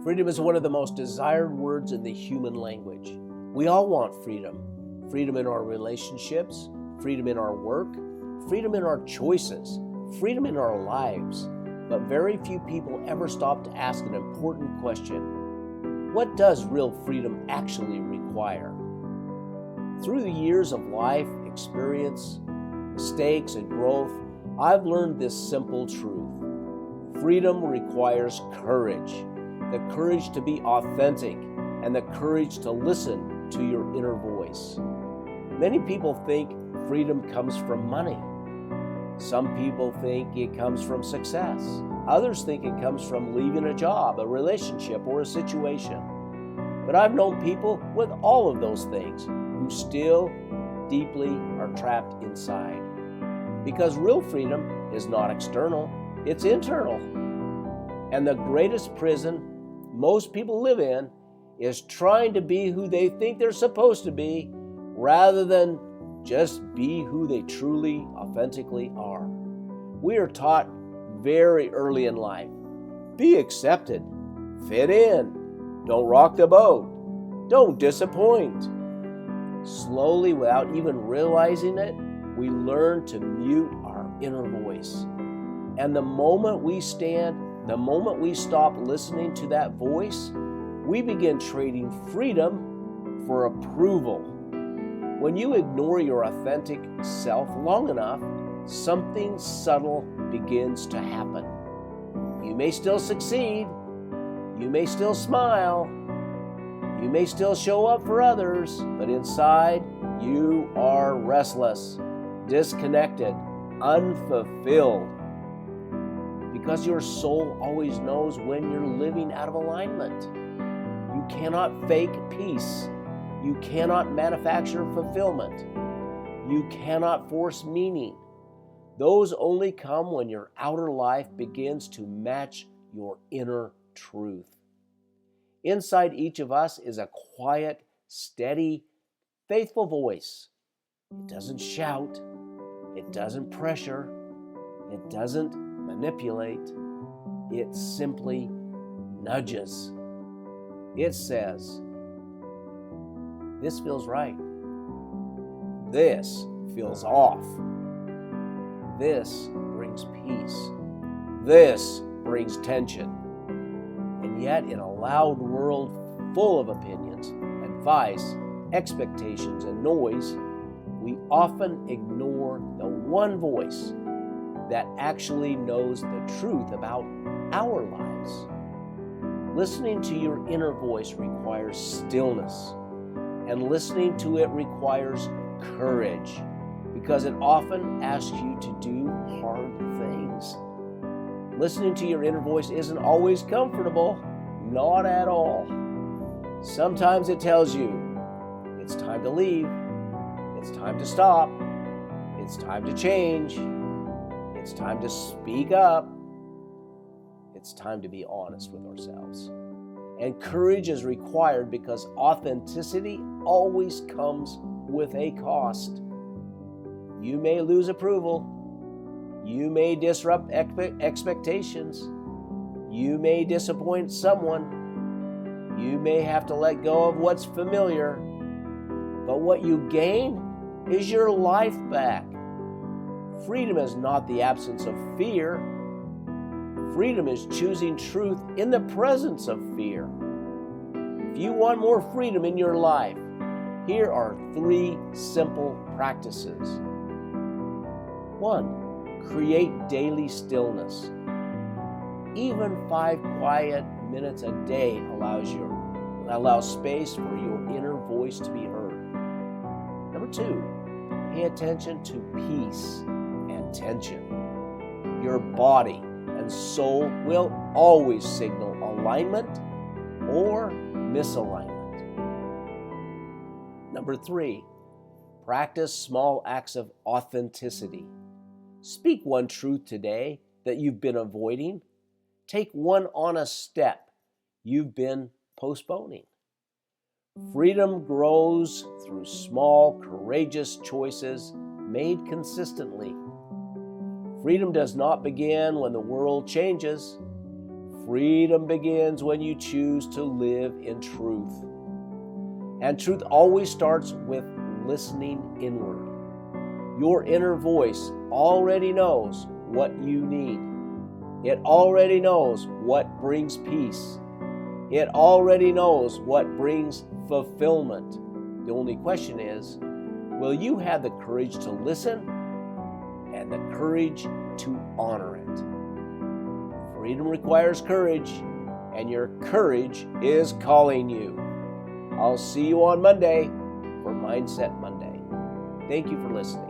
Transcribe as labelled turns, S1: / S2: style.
S1: Freedom is one of the most desired words in the human language. We all want freedom. Freedom in our relationships, freedom in our work, freedom in our choices, freedom in our lives. But very few people ever stop to ask an important question. What does real freedom actually require? Through the years of life, experience, mistakes, and growth, I've learned this simple truth. Freedom requires courage. The courage to be authentic, and the courage to listen to your inner voice. Many people think freedom comes from money. Some people think it comes from success. Others think it comes from leaving a job, a relationship, or a situation. But I've known people with all of those things who still deeply are trapped inside. Because real freedom is not external, it's internal. And the greatest prison most people live in is trying to be who they think they're supposed to be rather than just be who they truly, authentically are. We are taught very early in life, be accepted, fit in, don't rock the boat, don't disappoint. Slowly, without even realizing it, we learn to mute our inner voice. And the moment we stop listening to that voice, we begin trading freedom for approval. When you ignore your authentic self long enough, something subtle begins to happen. You may still succeed, you may still smile, you may still show up for others, but inside you are restless, disconnected, unfulfilled. Because your soul always knows when you're living out of alignment. You cannot fake peace. You cannot manufacture fulfillment. You cannot force meaning. Those only come when your outer life begins to match your inner truth. Inside each of us is a quiet, steady, faithful voice. It doesn't shout. It doesn't pressure. It doesn't manipulate. It simply nudges. It says, this feels right. This feels off. This brings peace. This brings tension. And yet, in a loud world full of opinions, advice, expectations, and noise, we often ignore the one voice that actually knows the truth about our lives. Listening to your inner voice requires stillness, and listening to it requires courage, because it often asks you to do hard things. Listening to your inner voice isn't always comfortable, not at all. Sometimes it tells you, it's time to leave, it's time to stop, it's time to change, it's time to speak up. It's time to be honest with ourselves. And courage is required because authenticity always comes with a cost. You may lose approval. You may disrupt expectations. You may disappoint someone. You may have to let go of what's familiar. But what you gain is your life back. Freedom is not the absence of fear. Freedom is choosing truth in the presence of fear. If you want more freedom in your life, here are 3 simple practices. 1, create daily stillness. Even 5 quiet minutes a day allows space for your inner voice to be heard. Number 2, pay attention to peace and tension. Your body and soul will always signal alignment or misalignment. Number 3, practice small acts of authenticity. Speak one truth today that you've been avoiding. Take one honest step you've been postponing. Freedom grows through small, courageous choices made consistently. Freedom does not begin when the world changes. Freedom begins when you choose to live in truth. And truth always starts with listening inward. Your inner voice already knows what you need. It already knows what brings peace. It already knows what brings fulfillment. The only question is, will you have the courage to listen and the courage to honor it? Freedom requires courage, and your courage is calling you. I'll see you on Monday for Mindset Monday. Thank you for listening.